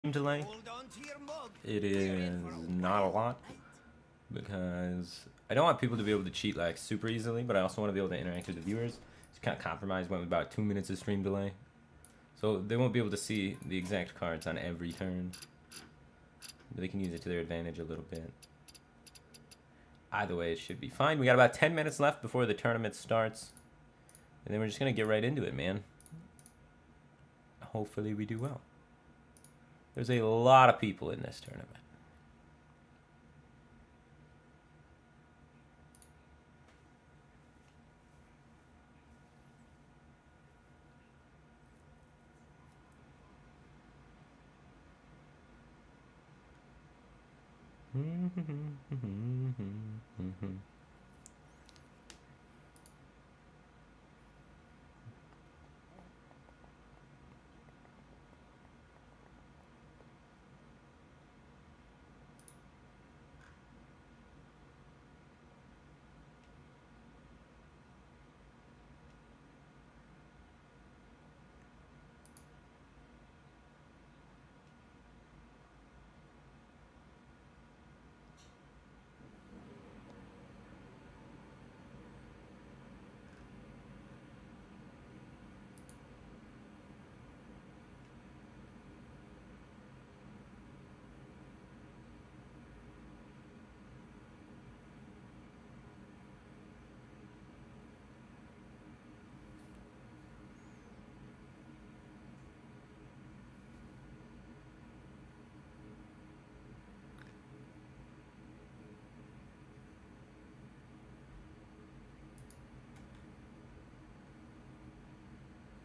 delay. It is not a lot because I don't want people to be able to cheat like super easily, but I also want to be able to interact with the viewers. It's kind of compromised. Went with about 2 minutes of stream delay, so they won't be able to see the exact cards on every turn, but they can use it to their advantage a little bit. Either way, it should be fine. We got about 10 minutes left before the tournament starts, and then we're just gonna get right into it, man. Hopefully we do well. There's a lot of people in this tournament.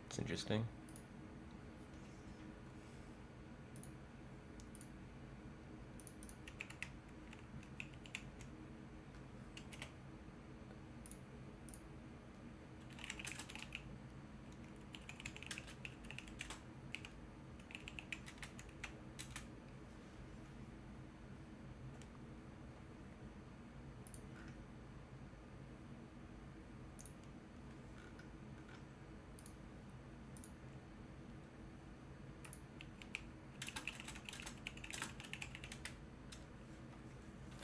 It's interesting.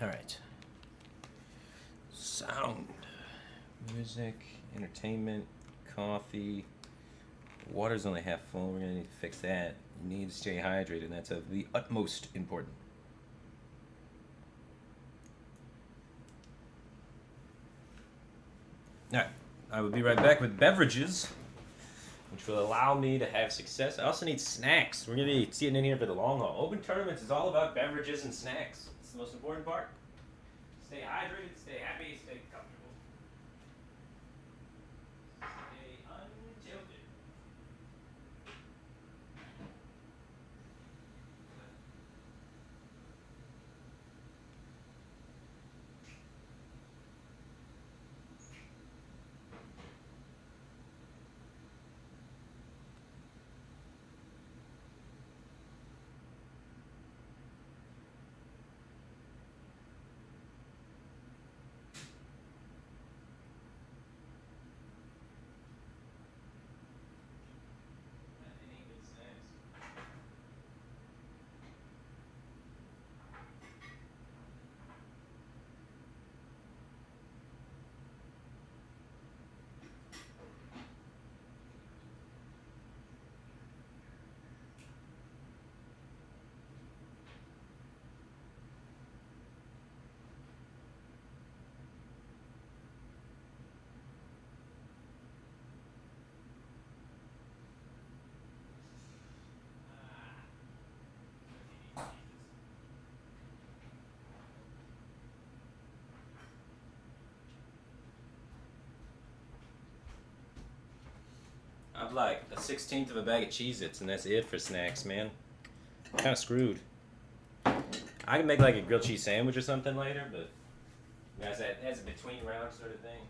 All right. Sound, music, entertainment, coffee. Water's only half full. We're gonna need to fix that. You need to stay hydrated. That's of the utmost importance. All right. I will be right back with beverages, which will allow me to have success. I also need snacks. We're gonna be sitting in here for the long haul. Open tournaments is all about beverages and snacks. It's the most important part. Stay hydrated, stay happy, stay comfortable. Stay untilted. I've like a 16th of a bag of Cheez-Its, and that's it for snacks, man. Kind of screwed. I can make like a grilled cheese sandwich or something later, but that's a between round sort of thing.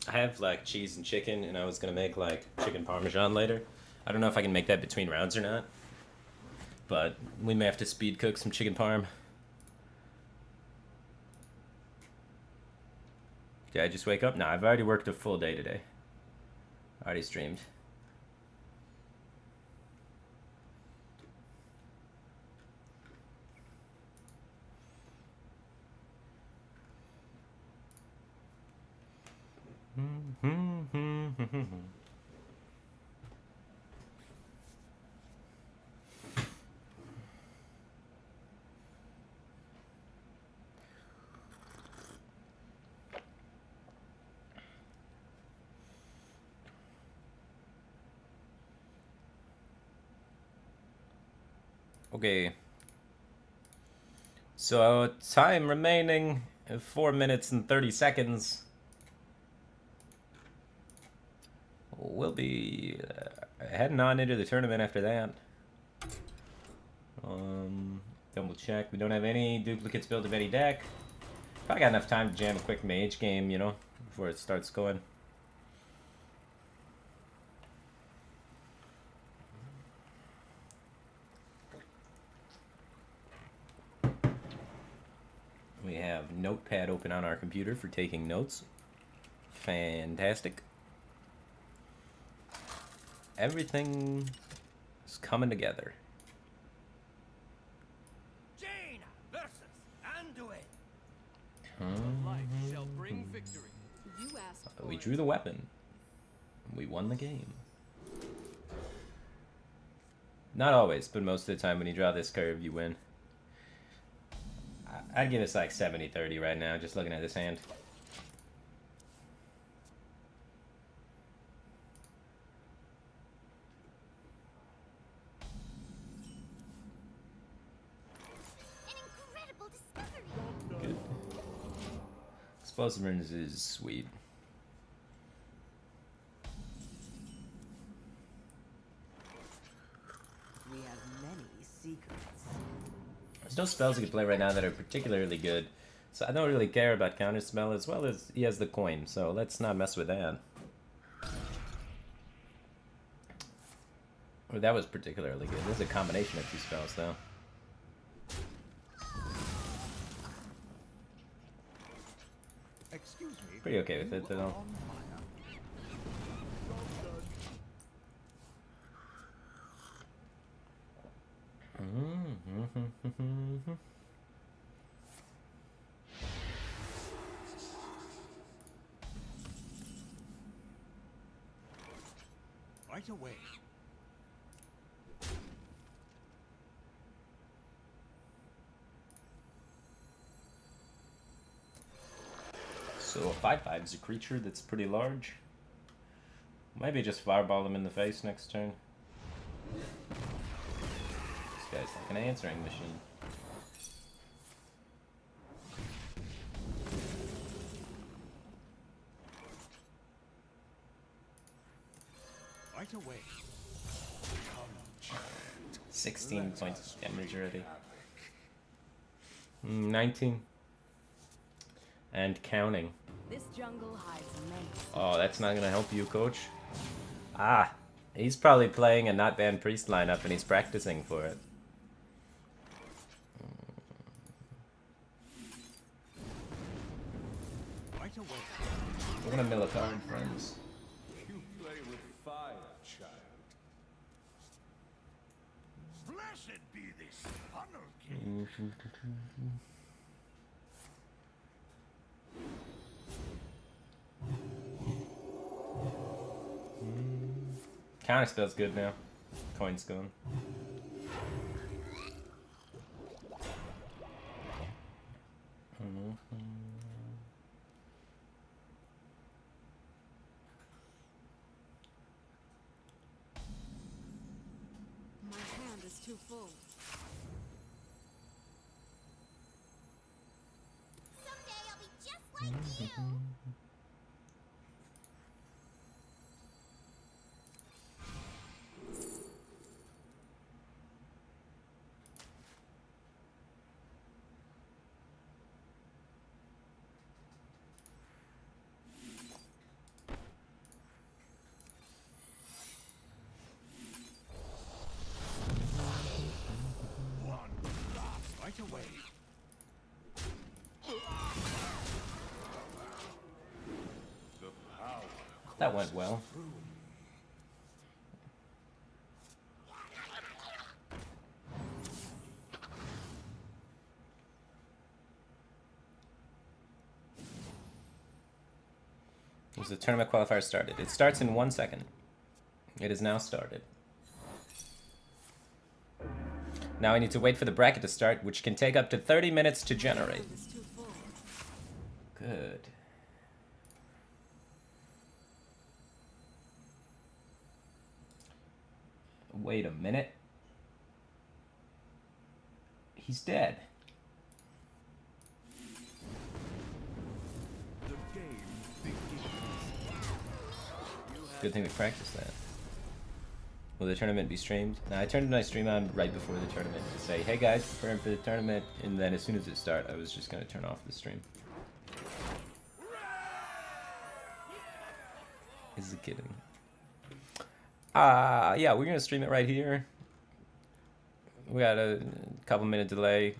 I have like cheese and chicken, and I was gonna make like chicken parmesan later. I don't know if I can make that between rounds or not, but we may have to speed cook some chicken parm. Did I just wake up? No, I've already worked a full day today. Already streamed. Okay. So time remaining 4 minutes and 30 seconds. We'll be heading on into the tournament after that. Double check. We don't have any duplicates built of any deck. Probably got enough time to jam a quick mage game, you know, before it starts going. We have Notepad open on our computer for taking notes. Fantastic. Everything is coming together. Jane versus Anduin. Shall bring victory. You asked for We drew the weapon. We won the game. Not always, but most of the time when you draw this curve, you win. I'd give us like 70-30 right now, just looking at this hand. Good. Explosive Burns is sweet. We have many secrets. There's no spells you can play right now that are particularly good, so I don't really care about counterspell, as well as he has the coin, so let's not mess with that. Or that was particularly good. This is a combination of two spells, though. Excuse me. Pretty okay with it, though. Right away. So a 5/5 is a creature that's pretty large. Maybe just fireball him in the face next turn. This guy's like an answering machine. Right away. 16 points of damage already. 19. And counting. This jungle hides many. Oh, that's not gonna help you, coach. Ah, he's probably playing a not banned priest lineup and he's practicing for it. Right away. We're gonna mill a card, friends. You play with fire, child. Blessed be this funnel king. Counter spell's good now. Coin's gone. My hand is too full. Someday I'll be just like you. That went well. As the tournament qualifier started. It starts in 1 second. It is now started. Now I need to wait for the bracket to start, which can take up to 30 minutes to generate. Hand is too full. Good. Wait a minute. He's dead. The game begins. Good thing we practiced that. Will the tournament be streamed? Now I turned my stream on right before the tournament to say, hey guys, preparing for the tournament, and then as soon as it started, I was just gonna turn off the stream. Is it kidding? Yeah, we're gonna stream it right here. We got a couple minute delay.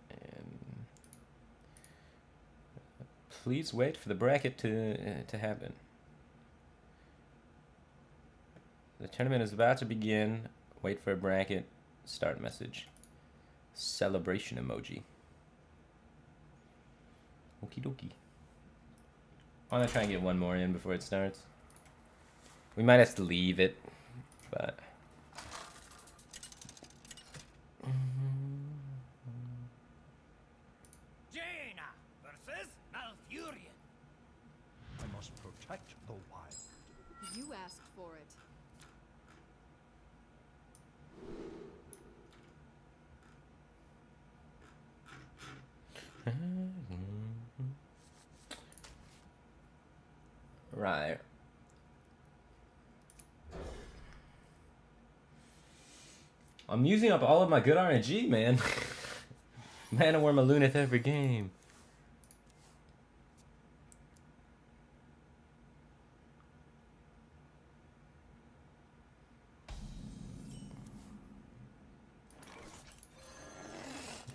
And please wait for the bracket to happen. The tournament is about to begin. Wait for a bracket. Start message. Celebration emoji. Okie dokie. I'm gonna try and get one more in before it starts. We might have to leave it, but... Jaina versus Malfurion. I must protect the wild. You asked for it. Right. I'm using up all of my good RNG, man. Mana Worm a Lunith every game.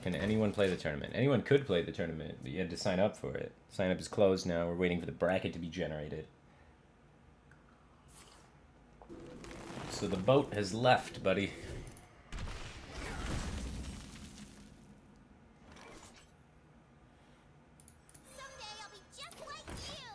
Can anyone play the tournament? Anyone could play the tournament, but you had to sign up for it. Sign up is closed now. We're waiting for the bracket to be generated. So the boat has left, buddy. Someday I'll be just like you.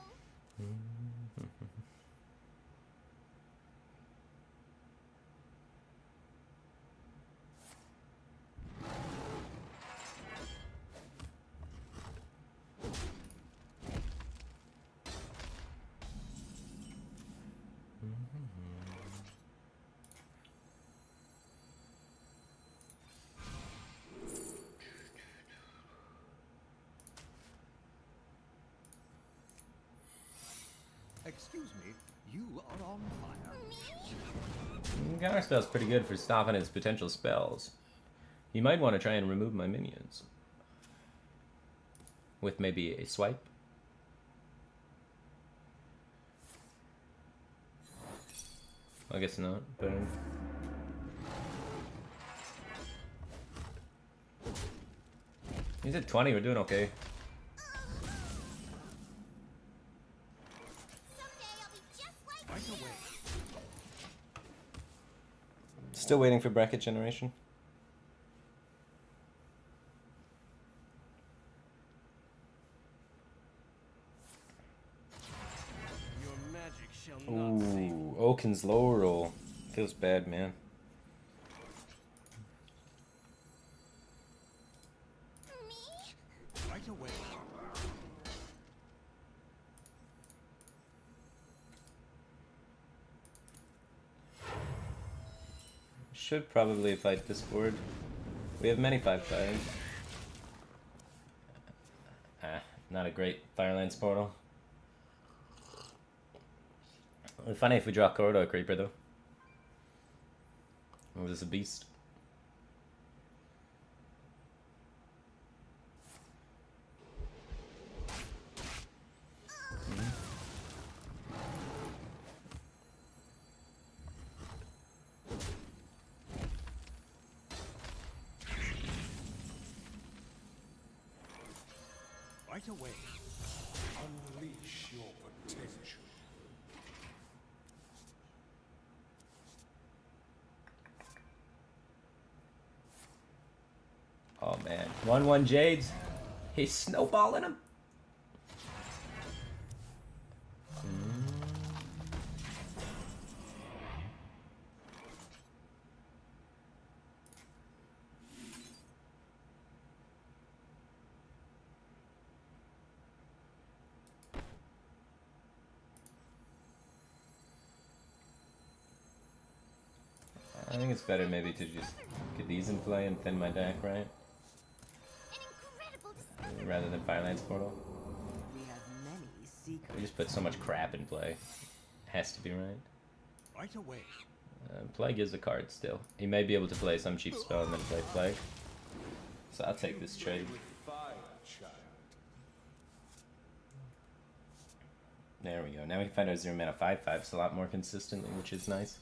Excuse me, you are on fire. Counterspell's pretty good for stopping his potential spells. You might want to try and remove my minions. With maybe a swipe. I guess not, but... He's at 20, we're doing okay. Someday I'll be just like Right you. away. Still waiting for bracket generation. Your magic shall not save. Ooh, Oaken's low roll. Feels bad, man. Me? Right away. Should probably fight this board. We have many 5/5s. Not a great Firelands portal. It'd be funny if we draw Corridor Creeper though. Or was this a beast? Right away. Unleash your potential. Oh man, 1/1 Jades. He's snowballing him. I think it's better maybe to just get these in play and thin my deck, right? An incredible discovery. Rather than Firelance Portal. We have many secrets. We just put so much crap in play. Has to be right. Right away. Plague is a card still. He may be able to play some cheap spell and then play Plague. So I'll take this trade. With fire, child. There we go. Now we can find our 0 mana 5/5s a lot more consistently, which is nice.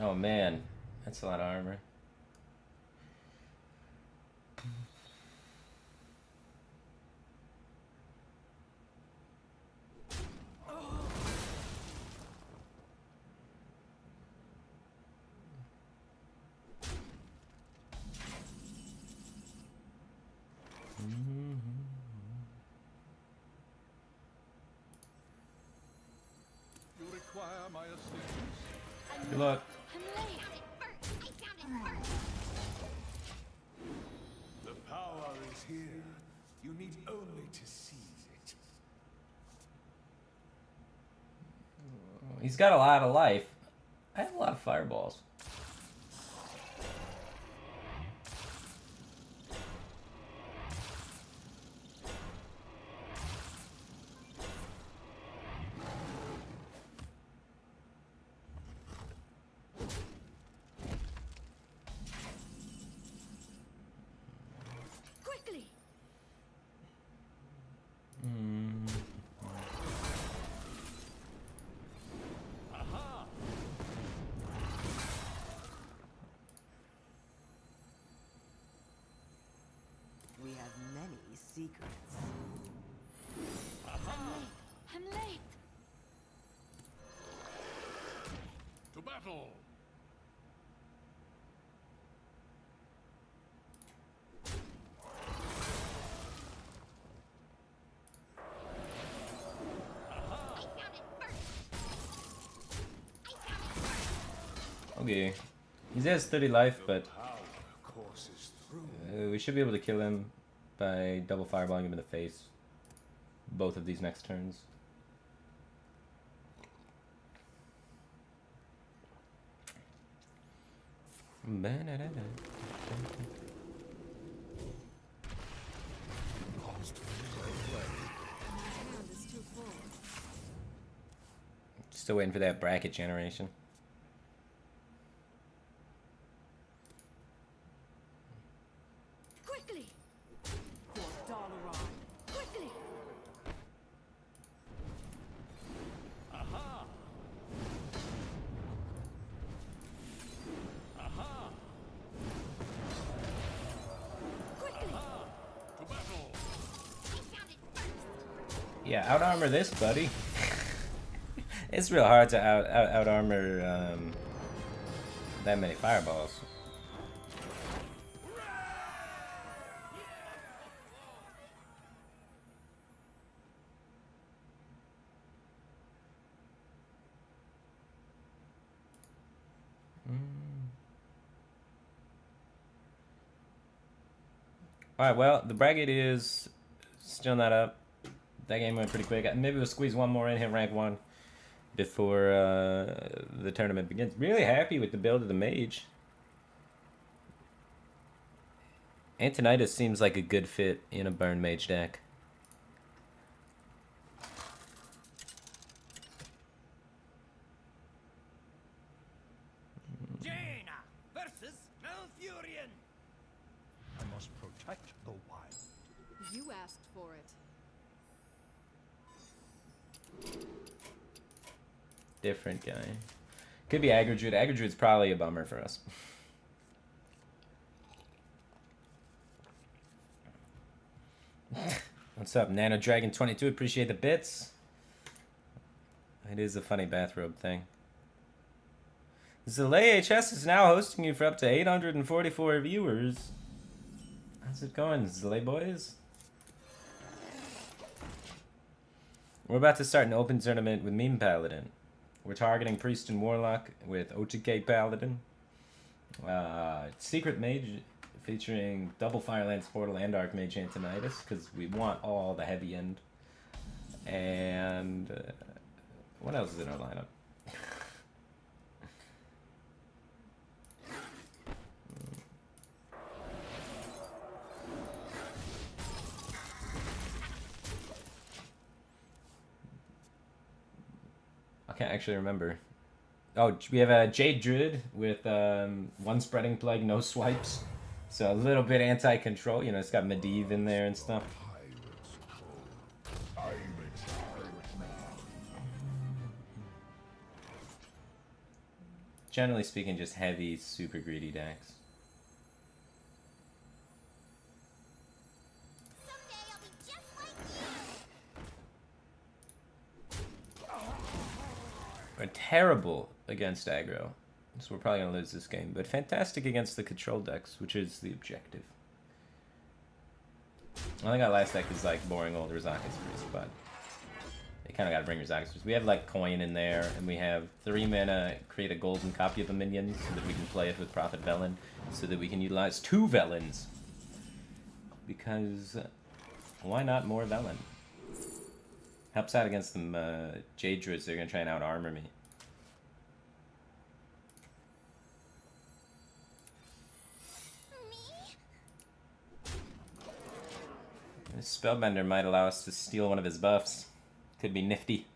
Oh man, that's a lot of armor. You require my assistance. Good luck. I'm late. I found it first. The power is here. You need only to seize it. He's got a lot of life. I have a lot of fireballs. Quickly! We have many secrets. I'm late! To battle! Okay. He has 30 life, but Power courses through. we should be able to kill him by double fireballing him in the face. Both of these next turns. My hand is too full. Still waiting for that bracket generation. Quickly! For Dalaran. Quickly! Quickly! To battle! Yeah, out armor this, buddy. It's real hard to out armor that many fireballs. Alright, well, the bracket is still not up. That game went pretty quick. Maybe we'll squeeze one more in, hit rank 1 before the tournament begins. Really happy with the build of the mage. Antonidas seems like a good fit in a burn mage deck. protect the wild. You asked for it. Different guy. Could be Aggro Druid. Aggro Druid's probably a bummer for us. What's up, Nano Dragon 22? Appreciate the bits. It is a funny bathrobe thing. Zelay HS is now hosting you for up to 844 viewers. How's it going, Zelay boys? We're about to start an open tournament with Meme Paladin. We're targeting Priest and Warlock with OTK Paladin. Secret Mage featuring double Firelance Portal and Archmage Antonitis, because we want all the heavy end. And what else is in our lineup? I can't actually remember. Oh, we have a Jade Druid with one Spreading Plague, no swipes. So a little bit anti-control. You know, it's got Medivh in there and stuff. Generally speaking, just heavy, super greedy decks. Someday I'll be just like you. We're terrible against aggro, so we're probably going to lose this game. But fantastic against the control decks, which is the objective. I think our last deck is like boring old Rizaka's Priest, but you kind of got to bring Rizaka's Priest. We have like coin in there, and we have 3 mana, create a golden copy of a minion so that we can play it with Prophet Velen, so that we can utilize 2 Velens. Because why not more Velen? Helps out against them Jade Druids. They're going to try and out-armor me. This Spellbender might allow us to steal one of his buffs. Could be nifty.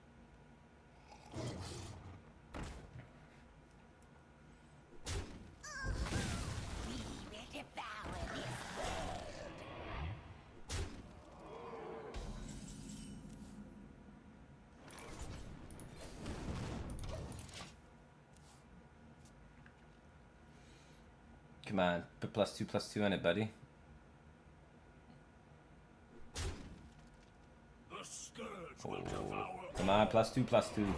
Come on, put +2/+2 on it, buddy. Oh, come on, +2/+2.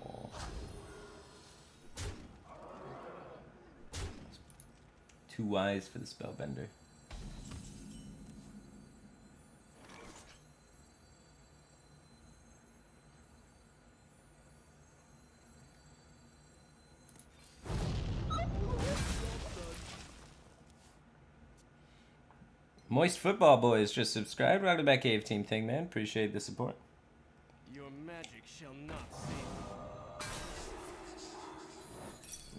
Oh. Too wise for the Spellbender. Moist Football Boys just subscribed. Welcome back, Cave Team thing, man. Appreciate the support. Your magic shall not save.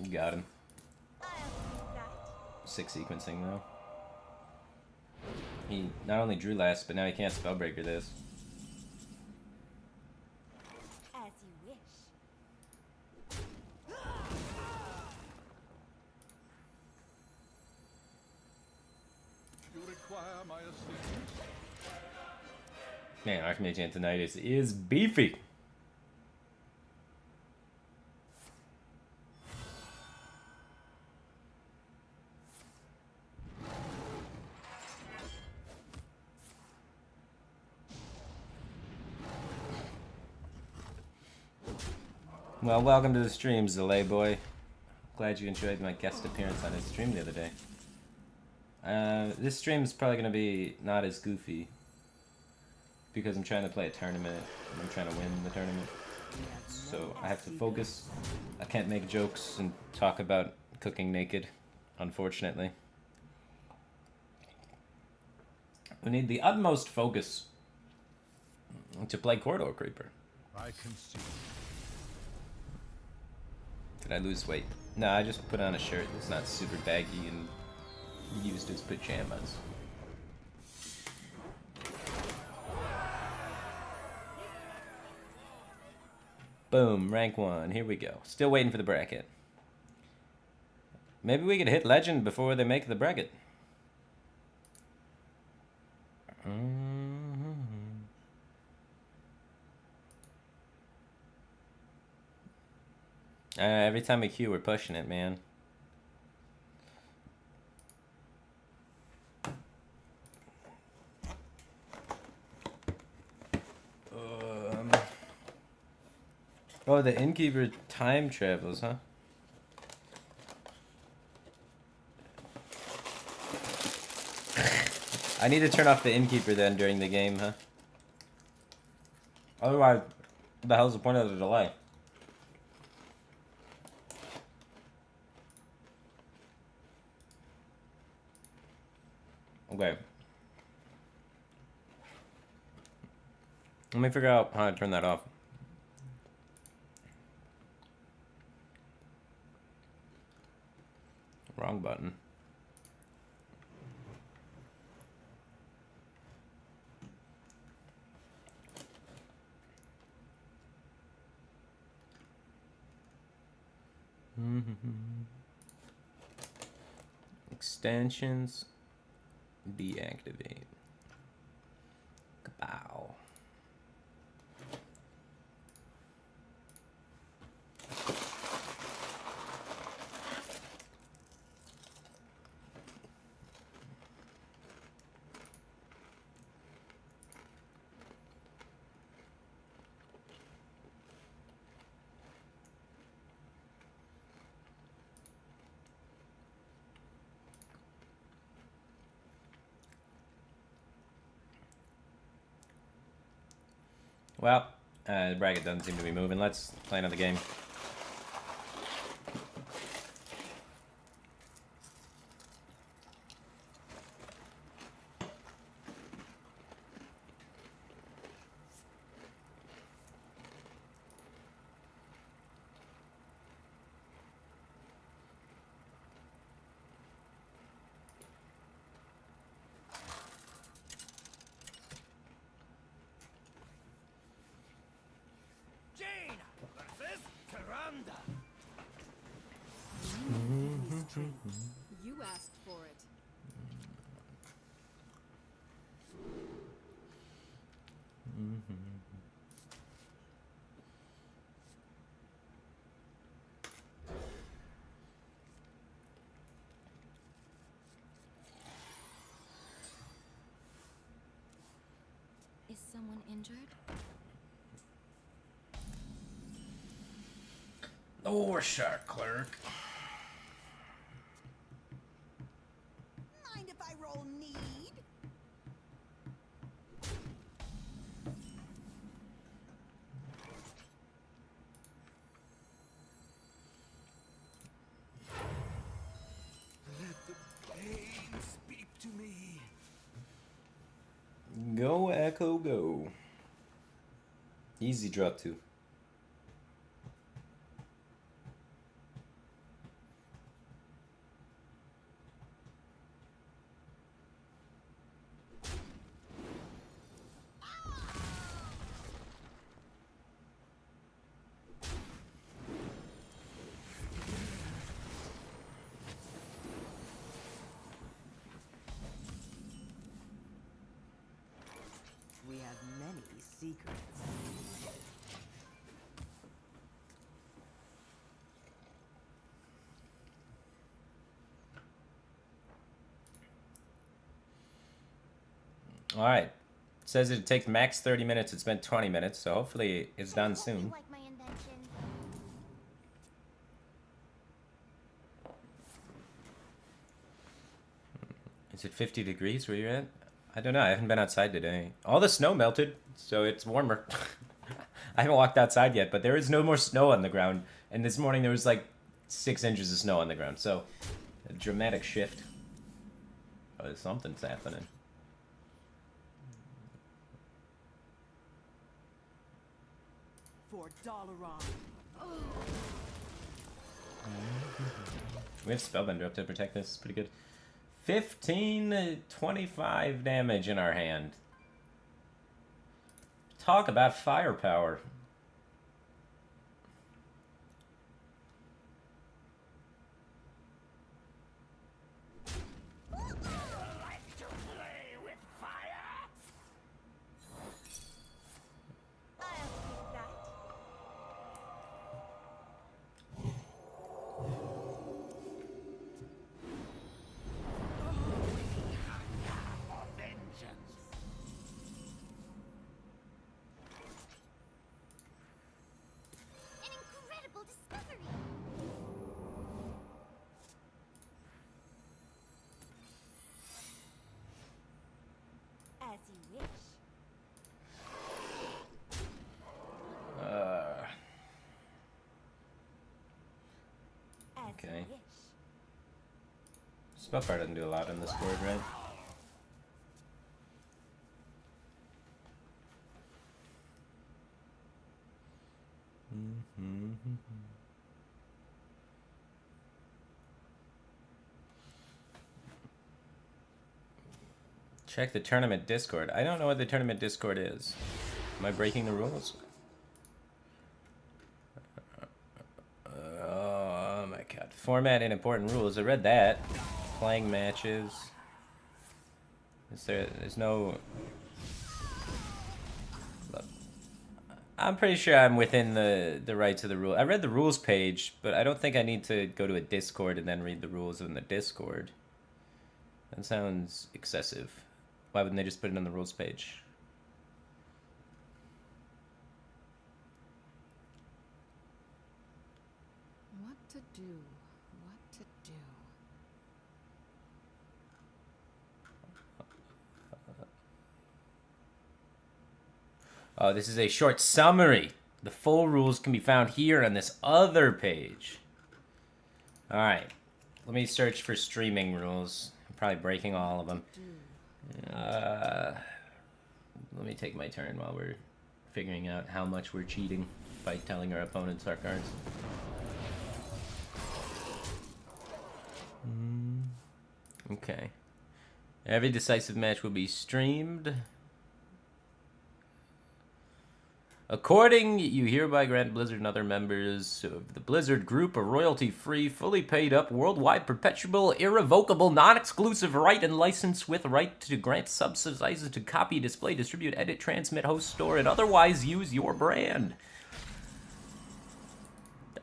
You got him. 6 sequencing though. He not only drew last, but now he can't Spellbreaker this. As you wish. You require my assistance? Man, Archmage Antonitis is beefy. Well, welcome to the stream, Zelay boy. Glad you enjoyed my guest appearance on his stream the other day. This stream is probably going to be not as goofy because I'm trying to play a tournament and I'm trying to win the tournament. So I have to focus. I can't make jokes and talk about cooking naked, unfortunately. We need the utmost focus to play Corridor Creeper. I can see. Did I lose weight? No, I just put on a shirt that's not super baggy and used as pajamas. Boom, rank 1. Here we go. Still waiting for the bracket. Maybe we could hit legend before they make the bracket. Every time we queue, we're pushing it, man. Oh, the innkeeper time travels, huh? I need to turn off the innkeeper then during the game, huh? Otherwise, what the hell's the point of the delay? Okay. Let me figure out how to turn that off. Wrong button. Extensions. Deactivate. Kapow. Well, the bracket doesn't seem to be moving. Let's play another game. You asked for it. Is someone injured? Oh, shark clerk. Mind if I roll need? Let the pain speak to me. Go, Echo, go. Easy drop two. We have many secrets. All right. Says it takes max 30 minutes. It's been 20 minutes, so hopefully it's done I hope you soon. like my invention. Is it 50 degrees where you're at? I don't know. I haven't been outside today. All the snow melted, so it's warmer. I haven't walked outside yet, but there is no more snow on the ground. And this morning there was like 6 inches of snow on the ground. So, a dramatic shift. Oh, something's happening. For Dalaran. We have Spellbender up to protect this. Pretty good. 25 damage in our hand. Talk about firepower. Okay. Spellfire doesn't do a lot on this board, right? Check the tournament Discord. I don't know what the tournament Discord is. Am I breaking the rules? Oh my god. Format and important rules. I read that. Playing matches. There's no... Look. I'm pretty sure I'm within the rights of the rule. I read the rules page, but I don't think I need to go to a Discord and then read the rules in the Discord. That sounds excessive. Why wouldn't they just put it on the rules page? What to do? What to do? Oh, this is a short summary. The full rules can be found here on this other page. Alright. Let me search for streaming rules. I'm probably breaking all of them. Let me take my turn while we're figuring out how much we're cheating by telling our opponents our cards. Okay. Every decisive match will be streamed. According, you hereby grant Blizzard and other members of the Blizzard Group a royalty-free, fully paid-up, worldwide, perpetual, irrevocable, non-exclusive right and license with right to grant subsidizes to copy, display, distribute, edit, transmit, host, store, and otherwise use your brand.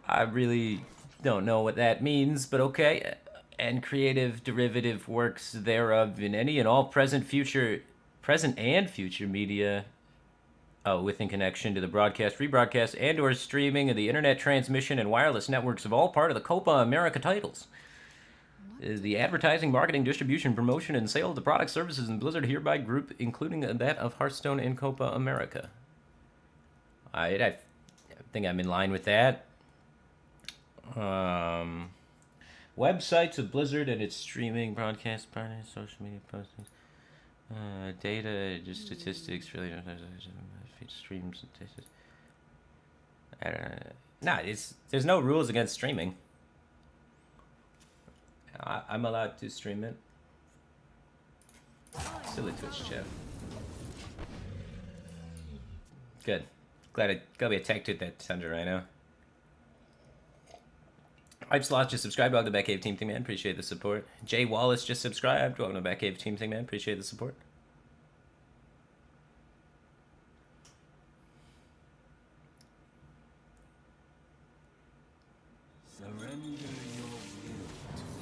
I really don't know what that means, but okay. And creative derivative works thereof in any and all present and future media. Oh, within connection to the broadcast, rebroadcast, and/or streaming of the internet transmission and wireless networks of all part of the Copa America titles. The advertising, marketing, distribution, promotion, and sale of the product services in Blizzard hereby group, including that of Hearthstone and Copa America. I think I'm in line with that. Websites of Blizzard and its streaming, broadcast, partners, social media postings. Data, just statistics, really streams and statistics. I don't know. Nah, there's no rules against streaming. I'm allowed to stream it. Silly Twitch chat. Good. Glad I got me attacked with that Thunder Rhino. Hype Sloth just subscribed. Welcome to Batcave Team Thing Man. Appreciate the support. Jay Wallace just subscribed. Welcome to Batcave Team Thing Man. Appreciate the support. Surrender your will to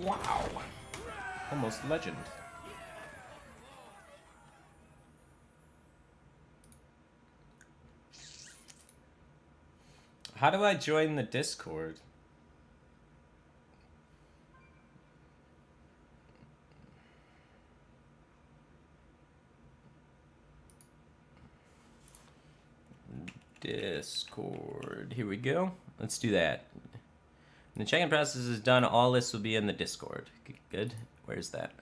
Wow. Almost legend. How do I join the Discord? Discord. Here we go. Let's do that. When the check-in process is done, all this will be in the Discord. Good. Where's that?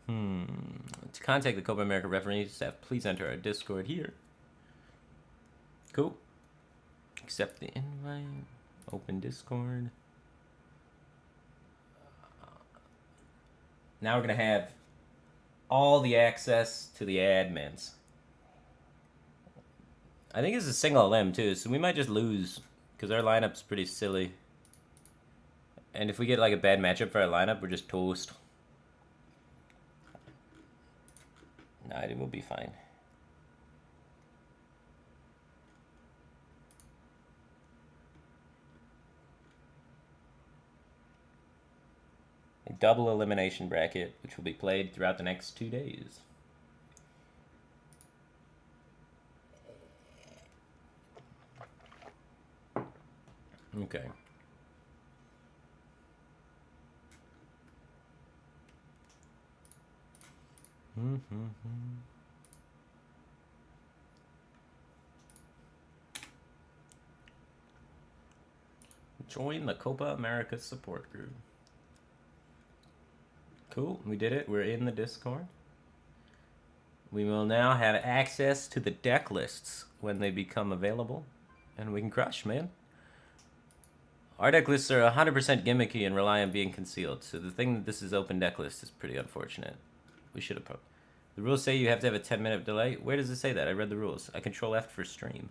To contact the Copa America referee staff, please enter our Discord here. Cool. Accept the invite. Open Discord. Now we're going to have all the access to the admins. I think it's a single LM too, so we might just lose because our lineup's pretty silly. And if we get like a bad matchup for our lineup, we're just toast. Nah, it will be fine. double elimination bracket, which will be played throughout the next 2 days. Okay. Join the Copa America support group. Cool, we did it. We're in the Discord. We will now have access to the deck lists when they become available, and we can crush, man. Our deck lists are 100% gimmicky and rely on being concealed, so the thing that this is open deck list is pretty unfortunate. We should have... The rules say you have to have a 10-minute delay. Where does it say that? I read the rules. I control F for stream.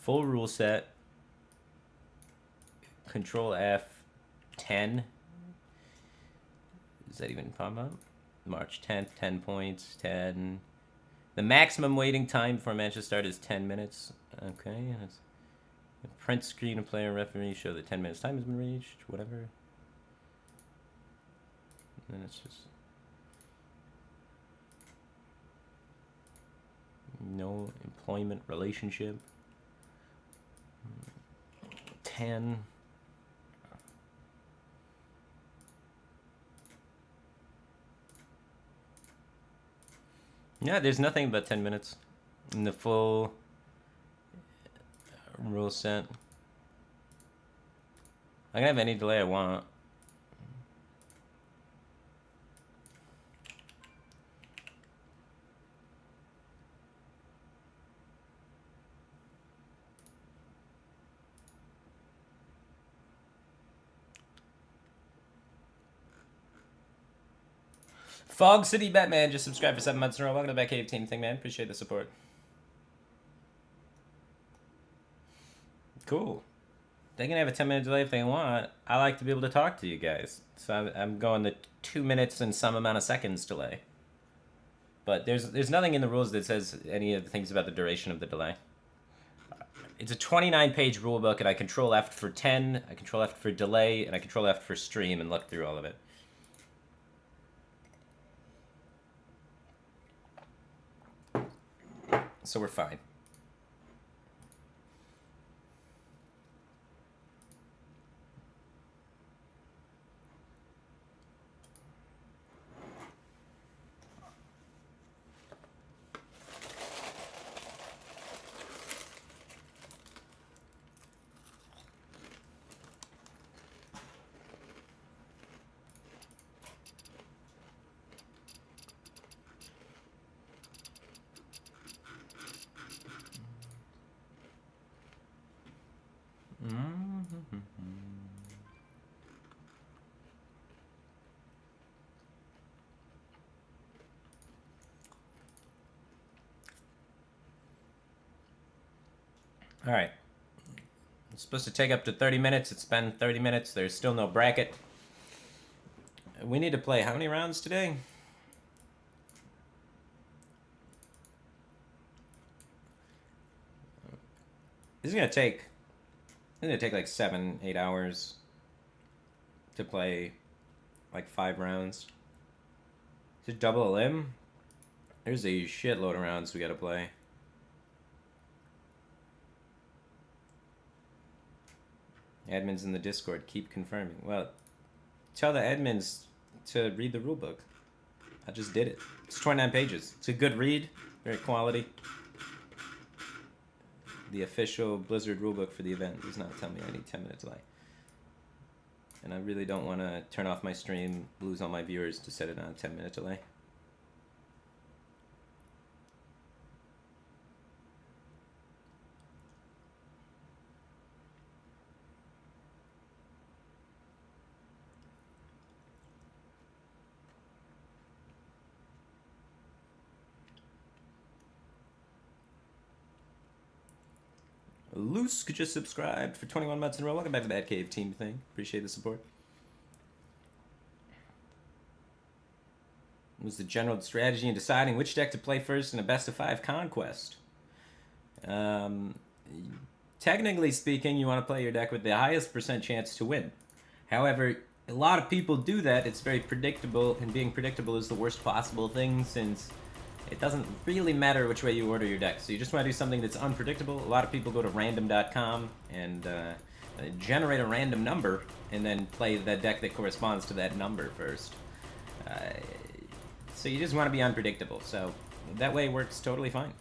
Full rule set. Control F 10. Is that even pop up? March 10th, 10 points, 10. The maximum waiting time for a match to start is 10 minutes. Okay. That's a print screen of player referee show that 10 minutes time has been reached. Whatever. And then it's just no employment relationship. 10. Yeah, there's nothing but 10 minutes in the full rule set. I can have any delay I want. Fog City Batman just subscribed for 7 months in a row. Welcome to the Batcave team thing, man. Appreciate the support. Cool. They can have a 10-minute delay if they want. I like to be able to talk to you guys. So I'm going the 2 minutes and some amount of seconds delay. But there's nothing in the rules that says any of the things about the duration of the delay. It's a 29-page rulebook, and I control F for 10, I control F for delay, and I control F for stream and look through all of it. So we're fine. All right. It's supposed to take up to 30 minutes. It's been 30 minutes. There's still no bracket. We need to play how many rounds today? This is gonna take like 7-8 hours to play like 5 rounds. Is it double a limb? There's a shitload of rounds we gotta play. Admins in the Discord keep confirming. Well, tell the admins to read the rulebook. I just did it. It's 29 pages. It's a good read. Great quality. The official Blizzard rulebook for the event does not tell me I need 10 minutes delay. And I really don't want to turn off my stream, lose all my viewers to set it on a 10-minute delay. Lusk just subscribed for 21 months in a row. Welcome back to the Batcave team thing. Appreciate the support. What was the general strategy in deciding which deck to play first in a best-of-5 conquest? technically speaking, you want to play your deck with the highest percent chance to win. However, a lot of people do that. It's very predictable, and being predictable is the worst possible thing since it doesn't really matter which way you order your deck. So you just want to do something that's unpredictable. A lot of people go to random.com and generate a random number and then play the deck that corresponds to that number first. So you just want to be unpredictable. So that way works totally fine.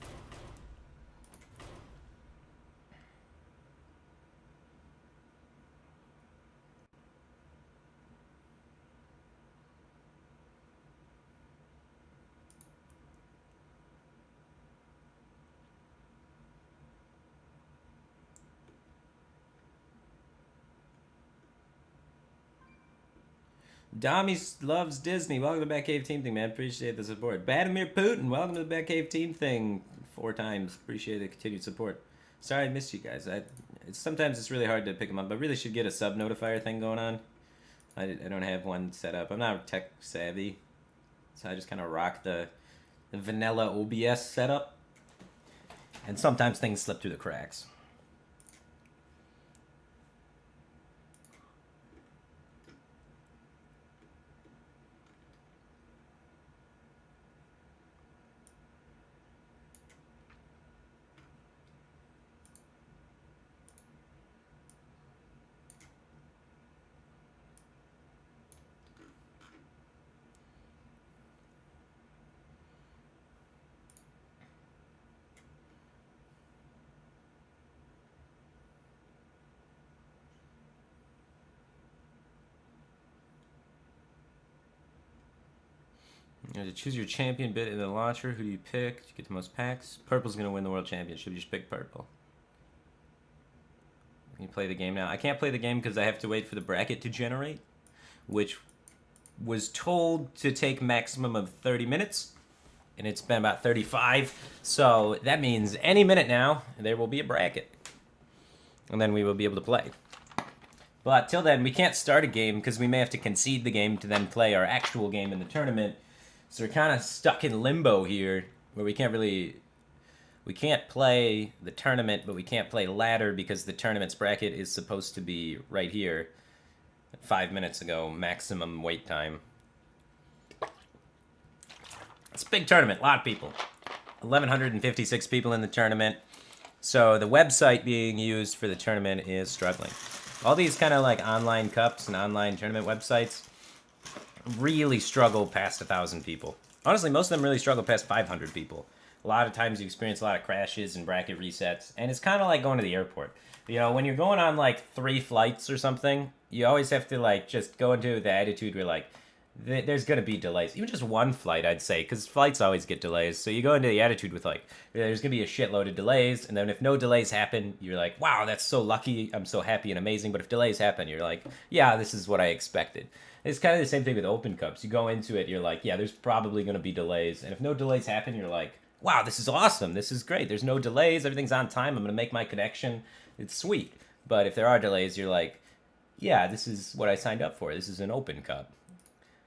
Dami loves Disney. Welcome to the Batcave Team thing, man. Appreciate the support. Vladimir Putin, welcome to the Batcave Team thing 4 times. Appreciate the continued support. Sorry I missed you guys. Sometimes it's really hard to pick them up. I really should get a sub notifier thing going on. I don't have one set up. I'm not tech savvy, so I just kind of rock the vanilla OBS setup. And sometimes things slip through the cracks. You have to choose your champion bit in the launcher. Who do you pick to get the most packs? Purple's going to win the world championship. You just pick purple. You play the game now. I can't play the game because I have to wait for the bracket to generate, which was told to take maximum of 30 minutes, and it's been about 35. So that means any minute now, there will be a bracket, and then we will be able to play. But till then, we can't start a game because we may have to concede the game to then play our actual game in the tournament. So we're kind of stuck in limbo here, where we can't play the tournament, but we can't play ladder because the tournament's bracket is supposed to be right here. 5 minutes ago, maximum wait time. It's a big tournament, a lot of people. 1,156 people in the tournament. So the website being used for the tournament is struggling. All these kind of like online cups and online tournament websites really struggle past 1,000 people. Honestly, most of them really struggle past 500 people. A lot of times you experience a lot of crashes and bracket resets, and it's kind of like going to the airport. You know, when you're going on like 3 flights or something, you always have to like just go into the attitude where like there's going to be delays. Even just one flight, I'd say, because flights always get delays. So you go into the attitude with like, there's going to be a shitload of delays, and then if no delays happen, you're like, wow, that's so lucky, I'm so happy and amazing. But if delays happen, you're like, yeah, this is what I expected. It's kind of the same thing with Open Cups. You go into it, you're like, yeah, there's probably going to be delays. And if no delays happen, you're like, wow, this is awesome. This is great. There's no delays. Everything's on time. I'm going to make my connection. It's sweet. But if there are delays, you're like, yeah, this is what I signed up for. This is an Open Cup.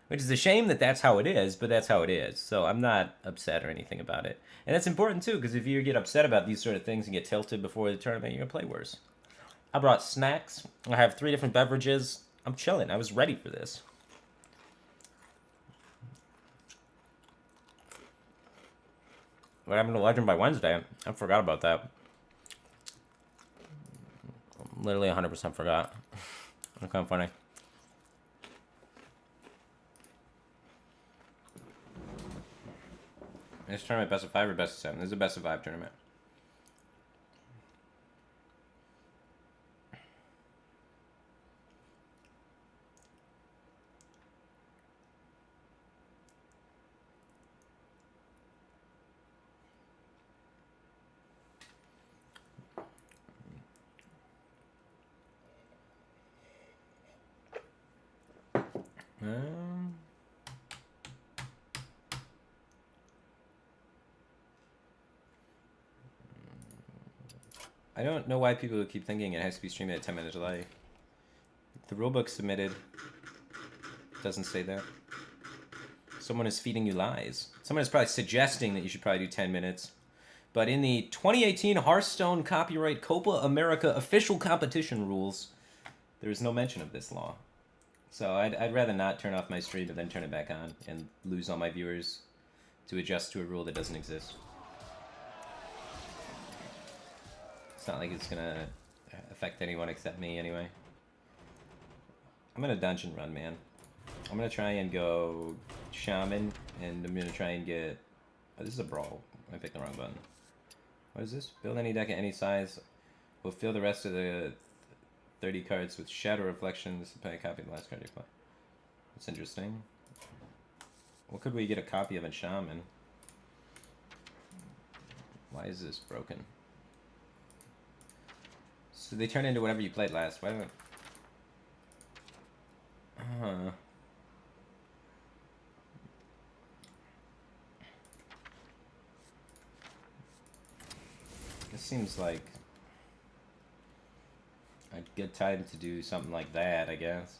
Which is a shame that that's how it is, but that's how it is. So I'm not upset or anything about it. And that's important, too, because if you get upset about these sort of things and get tilted before the tournament, you're going to play worse. I brought snacks. I have 3 different beverages. I'm chilling. I was ready for this. What happened to Legend by Wednesday? I forgot about that. Literally 100% forgot. That's kind of funny. This tournament best of 5 or best of 7? This is a best of 5 tournament. I don't know why people keep thinking it has to be streamed at 10-minute delay. The rulebook submitted doesn't say that. Someone is feeding you lies. Someone is probably suggesting that you should probably do 10 minutes. But in the 2018 Hearthstone Copyright Copa America official competition rules, there is no mention of this law. So I'd rather not turn off my stream and then turn it back on and lose all my viewers to adjust to a rule that doesn't exist. It's not like it's gonna affect anyone except me anyway. I'm gonna dungeon run, man. I'm gonna try and go shaman, and I'm gonna try and get... Oh, this is a brawl. I picked the wrong button. What is this? Build any deck at any size. We'll fill the rest of the 30 cards with shadow reflections. Play a copy of the last card you play. That's interesting. What could we get a copy of in shaman? Why is this broken? So they turn into whatever you played last. Why don't... This seems like a good time to do something like that, I guess.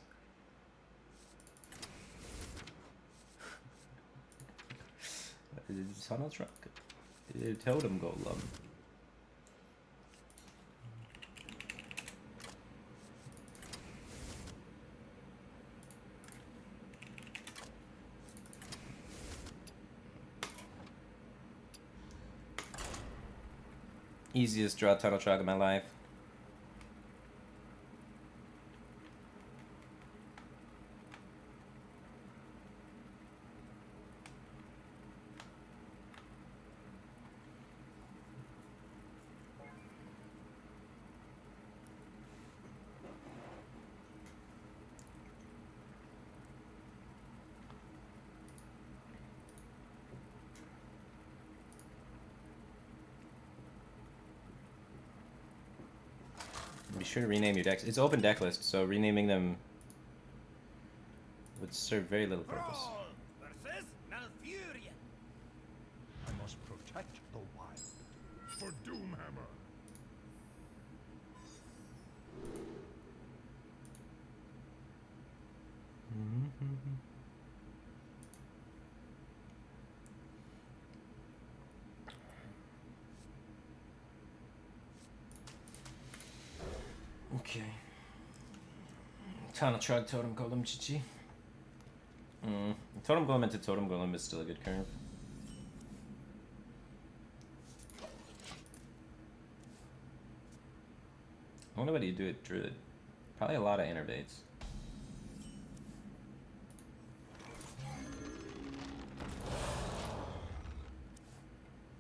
Tunnel truck. Totem golem. Easiest draw tunnel truck of my life. Be sure to rename your decks. It's open deck list, so renaming them would serve very little purpose. I must protect the wild. For Doomhammer. Okay. Tunnel truck, totem golem, chichi. Totem golem into totem golem is still a good curve. I wonder what you do at druid. Probably a lot of innervates.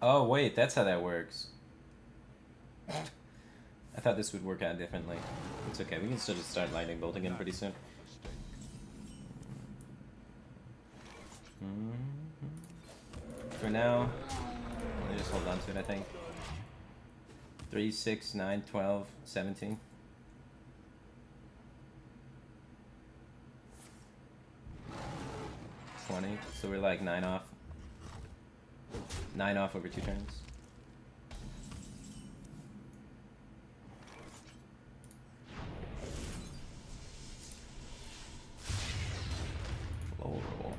Oh wait, that's how that works. I thought this would work out differently. It's okay, we can still just start lightning bolt again pretty soon. For now, let me just hold on to it, I think. 3, 6, 9, 12, 17. So we're like 9 off. 9 off over 2 turns. Low roll.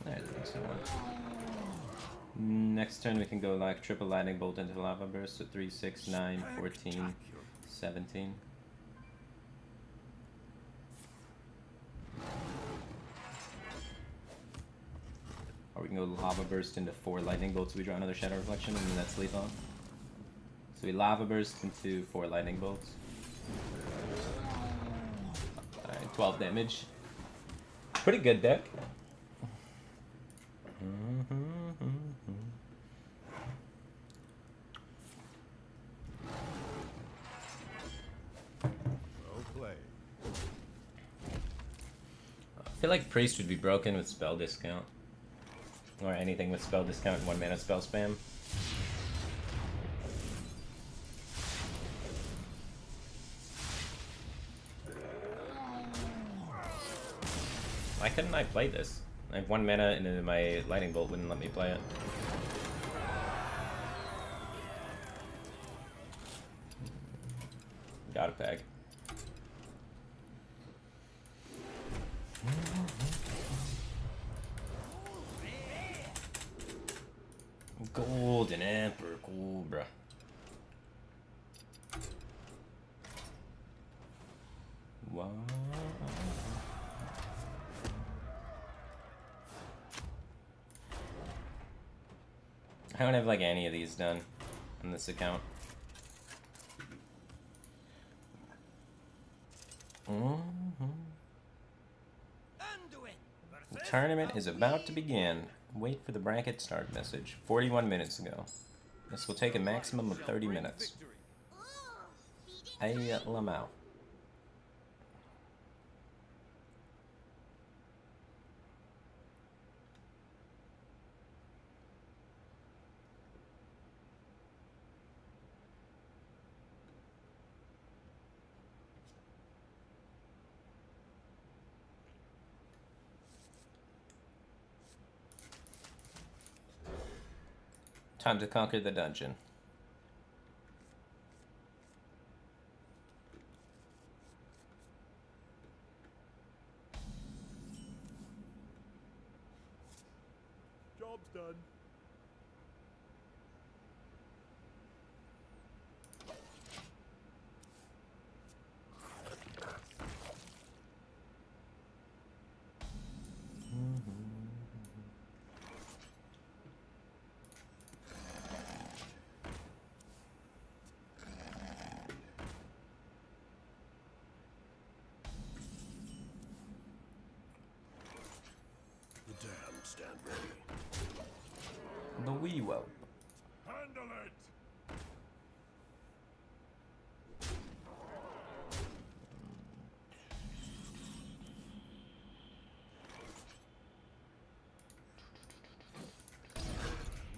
Alright, that's that one. Next turn we can go like triple lightning bolt into the lava burst. So 3, 6, 9, 14, 17. Or we can go lava burst into 4 lightning bolts. We draw another shadow reflection, and then that's lethal. So we lava burst into 4 lightning bolts. Alright, 12 damage. Pretty good deck. Well played. I feel like priest would be broken with spell discount. Or anything with spell discount and 1 mana spell spam. Why couldn't I play this? I have 1 mana and my lightning bolt wouldn't let me play it. Got a peg. Golden Emperor Cobra. Wow. I don't have like any of these done on this account. The tournament is about to begin. Wait for the bracket start message. 41 minutes ago. This will take a maximum of 30 minutes. Hey, Lamau. Time to conquer the dungeon. Job's done. The damned stand ready. The wee whelp. Handle it!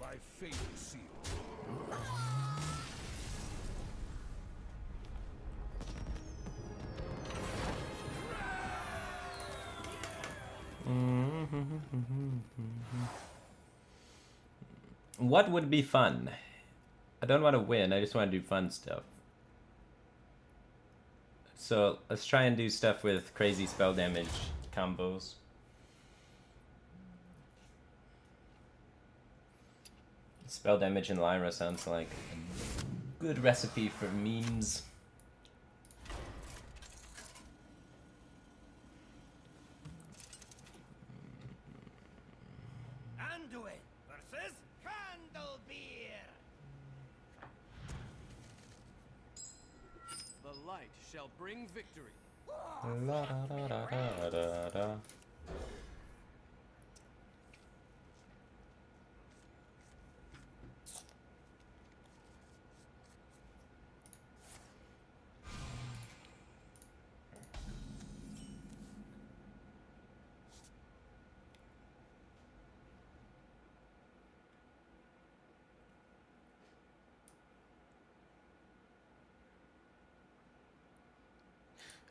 My fate is sealed. What would be fun? I don't want to win, I just want to do fun stuff. So let's try and do stuff with crazy spell damage combos. Spell damage in Lyra sounds like a good recipe for memes. Anduin versus Candlebeer. The light shall bring victory. La da da da da da.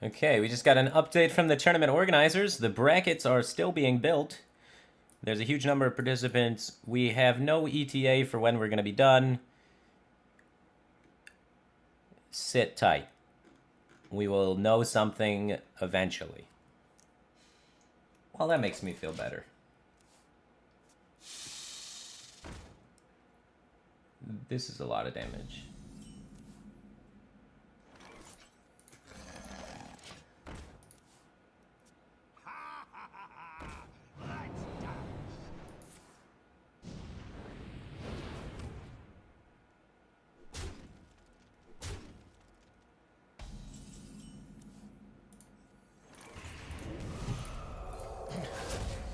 Okay, we just got an update from the tournament organizers. The brackets are still being built. There's a huge number of participants. We have no ETA for when we're going to be done. Sit tight. We will know something eventually. Well, that makes me feel better. This is a lot of damage.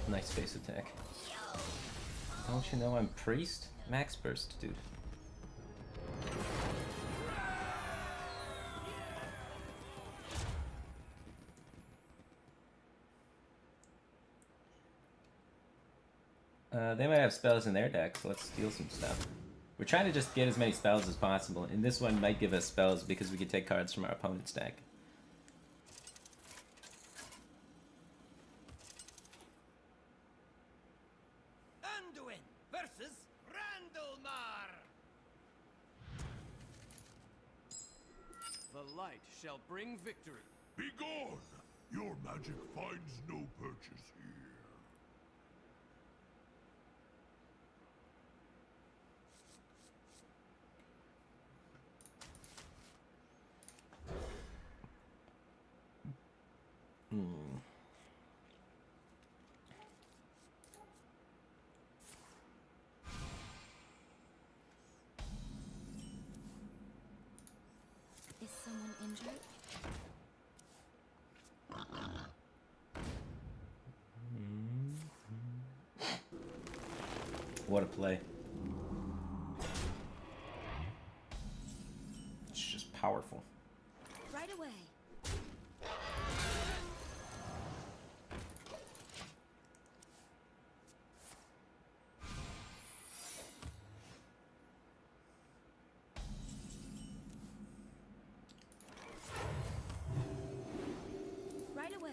Nice face attack. Don't you know I'm priest? Max burst, dude. They might have spells in their deck, so let's steal some stuff. We're trying to just get as many spells as possible, and this one might give us spells because we can take cards from our opponent's deck. Anduin versus Randalmar. The light shall bring victory. Begone! Your magic finds no purchase here. injured? What a play. It's just powerful. Right away. Right away.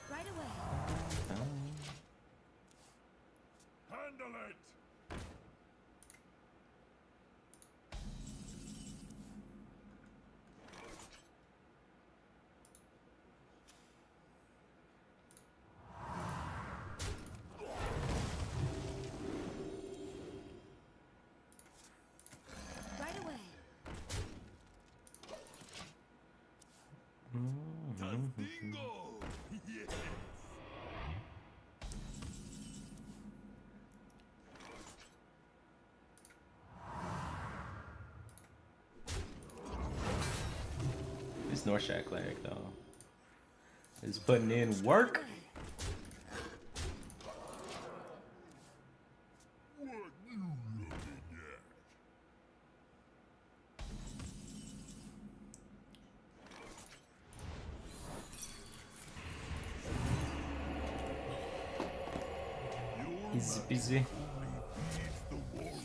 Right away. Handle it! Right away. Bingo! Yes! This Northshire cleric though is putting in work. What you looking at? Easy peasy. Beats the Warren.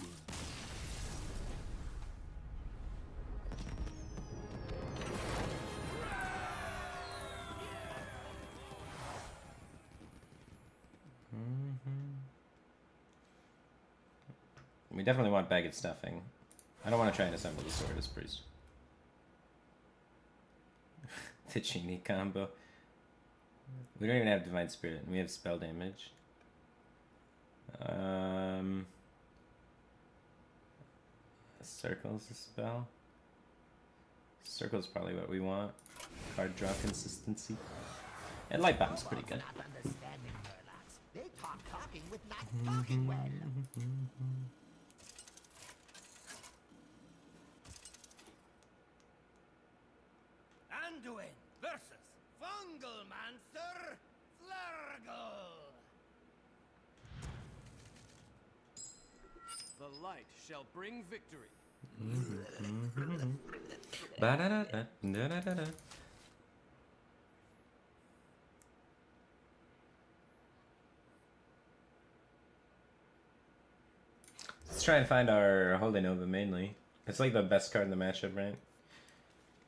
We definitely want baggage stuffing. I don't want to try and assemble the sword as priest. The genie combo. We don't even have divine spirit. We have spell damage. Circle's a spell. Circle's probably what we want. Card draw consistency. And light bomb's pretty good. Not understanding Murlocs. They talk talking with not talking well. Anduin versus Fungalmancer Flurgle. The light shall bring victory. Ba-da-da-da, da-da-da-da. Let's try and find our Holy Nova mainly. It's like the best card in the matchup, right?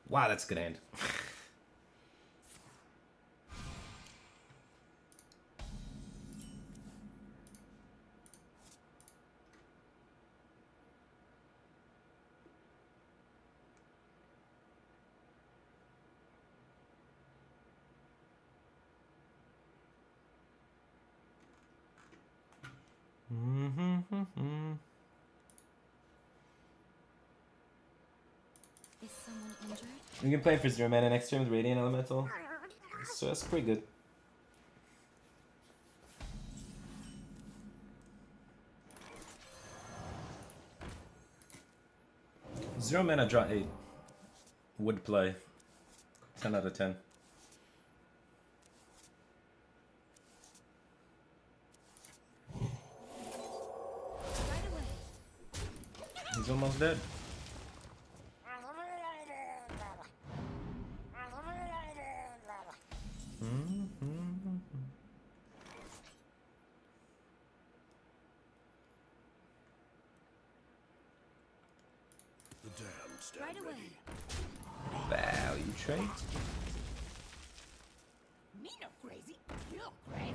Wow, that's a good hand. Is someone injured? We can play for 0 mana next turn with Radiant Elemental. So that's pretty good. Zero mana, draw 8. Would play. 10 out of 10. Right away. He's almost dead. The damned stand Right away. ready. Value trade. Me no crazy. You crazy.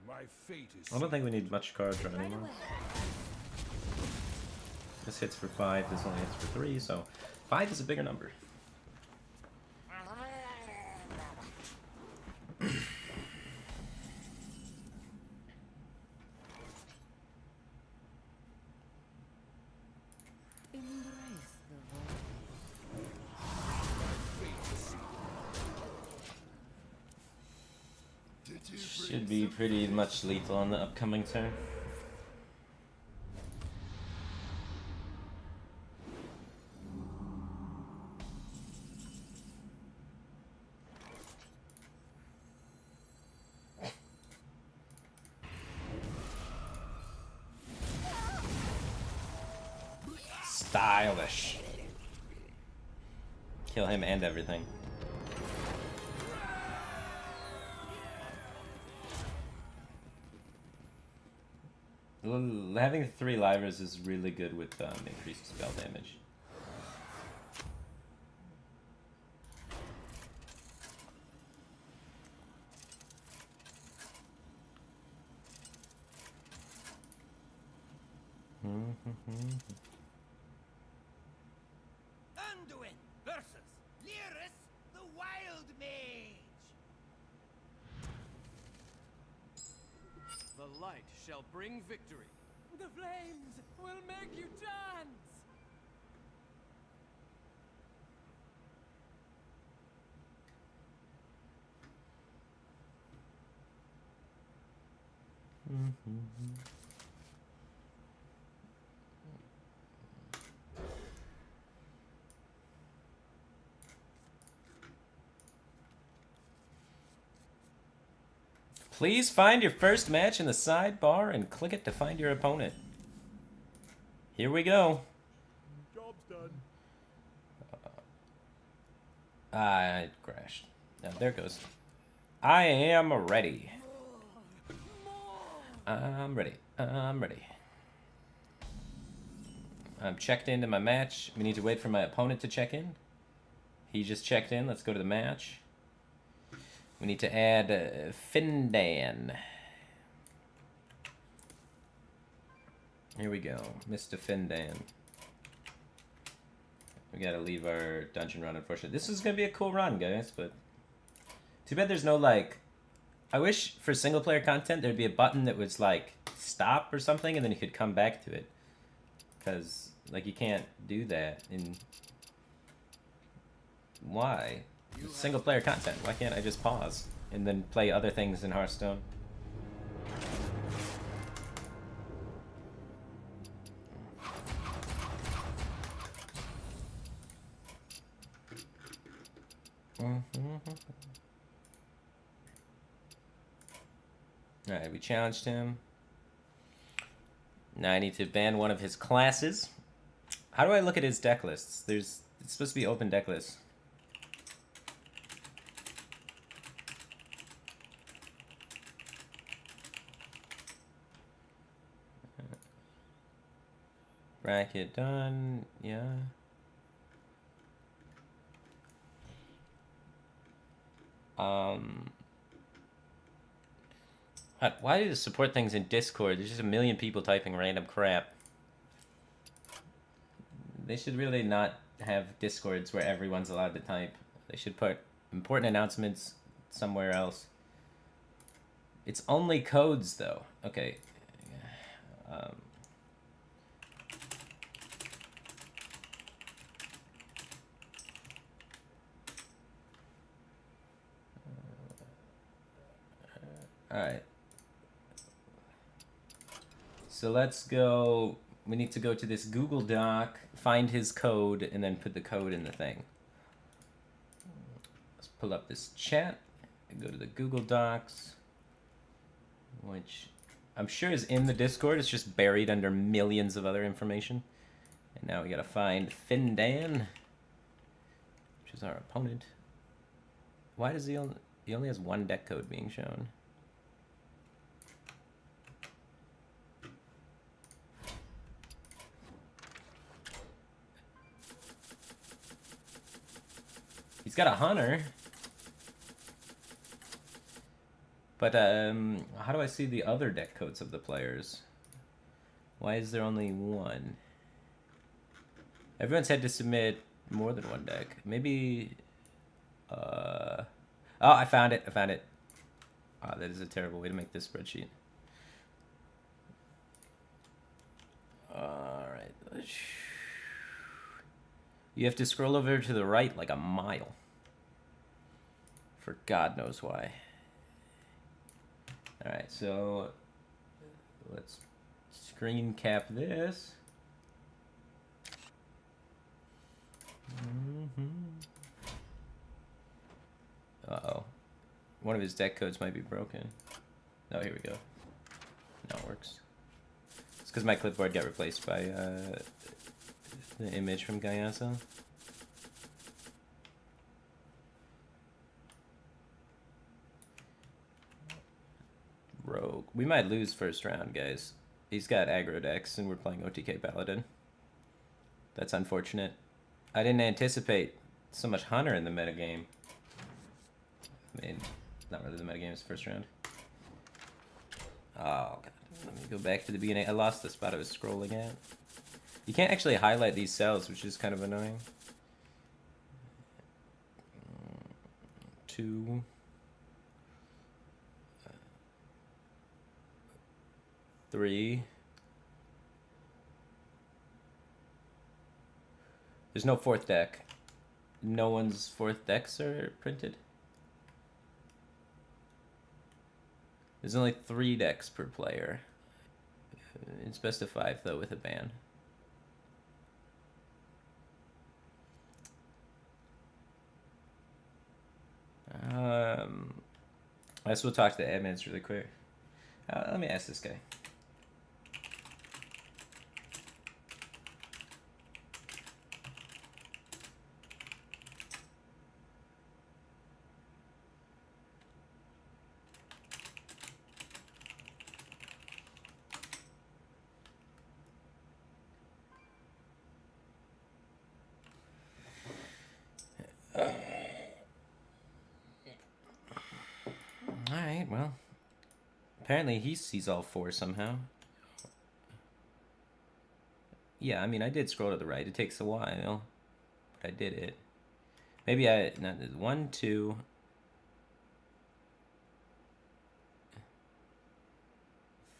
My fate is I don't think we need much card draw Right anymore. away. This hits for 5, this only hits for 3, so 5 is a bigger number. Should be pretty much lethal on the upcoming turn. Stylish. Kill him and everything. Having 3 livers is really good with increased spell damage. Anduin versus Lyris, the Wild Mage. The light shall bring victory. The flames will make you dance! Please find your first match in the sidebar and click it to find your opponent. Here we go. Job's done. I crashed. No, there it goes. I am ready. I'm ready. I'm ready. I'm checked into my match. We need to wait for my opponent to check in. He just checked in. Let's go to the match. We need to add Findan. Here we go, Mr. Findan. We gotta leave our dungeon run, unfortunately. This is gonna be a cool run, guys, but too bad there's no, like... I wish for single player content there'd be a button that was like stop or something and then you could come back to it. Because, like, you can't do that in... Why? It's single player content. Why can't I just pause and then play other things in Hearthstone? Alright, we challenged him. Now I need to ban one of his classes. How do I look at his deck lists? It's supposed to be open deck lists. Bracket done, yeah. Why do you support things in Discord? There's just a million people typing random crap. They should really not have Discords where everyone's allowed to type. They should put important announcements somewhere else. It's only codes, though. Okay. Alright. So let's go, we need to go to this Google Doc, find his code, and then put the code in the thing. Let's pull up this chat, and go to the Google Docs, which I'm sure is in the Discord, it's just buried under millions of other information. And now we gotta find Findan, which is our opponent. Why does he only has one deck code being shown? He's got a hunter. But, how do I see the other deck codes of the players? Why is there only one? Everyone's had to submit more than one deck. Maybe, oh, I found it. I found it. Oh, that is a terrible way to make this spreadsheet. Alright. You have to scroll over to the right like a mile. For God knows why. Alright, so let's screen cap this. Uh-oh. One of his deck codes might be broken. Oh, here we go. Now it works. It's because my clipboard got replaced by the image from Gayasa. Rogue. We might lose first round, guys. He's got aggro decks, and we're playing OTK Paladin. That's unfortunate. I didn't anticipate so much Hunter in the metagame. I mean, not really the metagame, it's first round. Oh, God. Let me go back to the beginning. I lost the spot I was scrolling at. You can't actually highlight these cells, which is kind of annoying. 2. 3. There's no fourth deck. No one's fourth decks are printed. There's only 3 decks per player. It's best of 5 though with a ban. I guess we'll talk to the admins really quick. Let me ask this guy. Alright, well. Apparently he sees all 4 somehow. Yeah, I mean, I did scroll to the right. It takes a while. But I did it. Maybe I... No, 1, 2...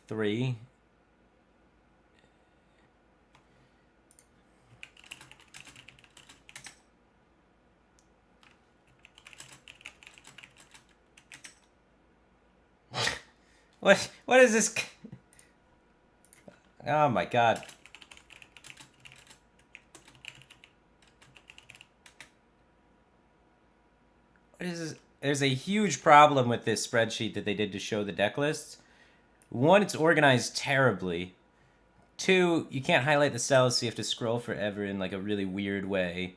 3... What is this? Oh my God. What is this? There's a huge problem with this spreadsheet that they did to show the deck lists. 1, it's organized terribly. 2, you can't highlight the cells, so you have to scroll forever in like a really weird way.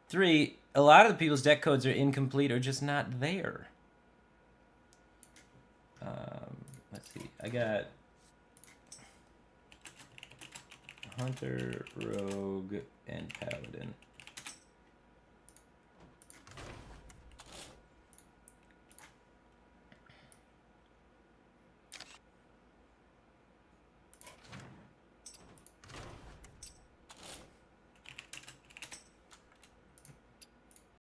3, a lot of the people's deck codes are incomplete or just not there. Let's see. I got Hunter, Rogue, and Paladin.